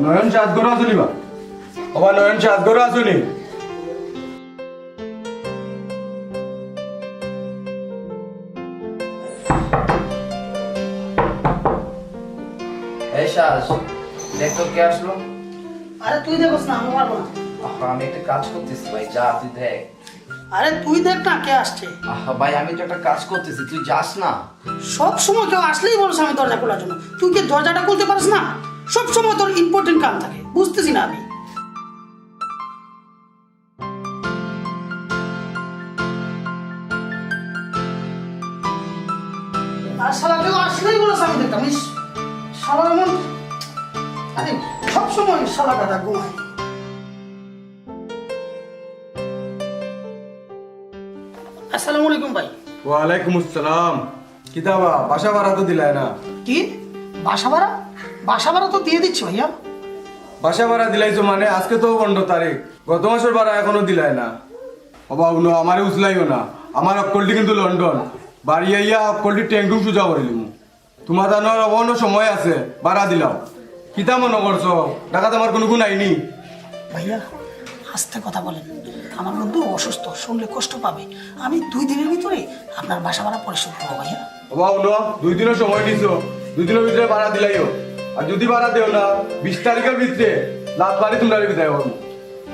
নয়ন চাঁদ গড়া আসুনি বা বাবা নয়ন চাঁদ গড়া আসুনি এই শ্বাস দেখ তো কে আসলো। আরে তুই দেখোস না, আমি পারবো না। আহা আমি একটা কাজ করতেছি ভাই, যা তুই দেখ। আরে তুই দেখ না কে আসছে। আহা ভাই আমি তো একটা কাজ করতেছি, তুই যাস না। সব সময় কেউ আসলেই বলছ আমি দরজা খোলার জন্য, তুই কি দরজাটা খুলতে পারিস না? সব সময় তোর ইম্পর্টেন্ট কাম থাকে, বুঝতেছি না আমি। আর শালা কেউ আসলেই বলছ আমি দেখতাম, ইস শালা এমন, আরে সব সময় শালা গাদা ঘুমায়। আসসালামু আলাইকুম ভাই। ওয়ালাইকুম আসসালাম। কিতাবা বাসা ভাড়া তো দিলাই না? কি বাসা ভাড়া? বাসা ভাড়া তো দিয়ে দিচ্ছি ভাইয়া। বাসা ভাড়া দিলাইছো মানে আজকে তো 15 তারিখ, গত মাসের ভাড়া এখনো দিলাই না। বাবা উনো আমারে উছলাইও না, আমার অকলটি কিন্তু লন্ডন, বাড়ি আইয়া অকলটি ট্যাঙ্কুম সুজা করিলিম। তোমার জানার অবন্য সময় আছে, ভাড়া দিলাও। কিতা মনে করছো টাকা তোমার কোনো গুণ আইনি? ভাইয়া আস্তে কথা বলেন, আমার বন্ধু অসুস্থ, শুনলে কষ্ট পাবে। আমি 2 দিনের ভিতরে আপনার বাসা ভাড়া পরিশোধ করবো ভাইয়া। বাবা উনো 2 দিনের সময় নিছো, 2 দিনের ভিতরে ভাড়া দিলাইও। আর যদি ভাড়া দেও না 20 তারিখের ভিতরে লাভ বাড়ি তোমরা বিদায় করবো।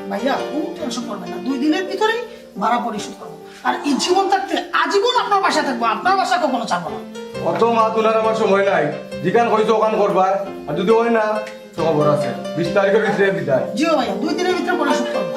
ভাইয়া কোনো টেনশন করবেন না, 2 দিনের ভিতরেই ভাড়া পরিশোধ করবো। আর এই জীবন থাকতে আজীবন আপনার বাসায় থাকবো, আপনার বাসা কখনো ছাড়বো না। অত মা তোলার আমার সময় নাই, যেখান হয়েছে ওখান করবা। আর যদি হয় না তো খবর আছে, 20 তারিখের ভিতরে বিদায়। জিও ভাইয়া 2 দিনের ভিতরে পরিশোধ করবো।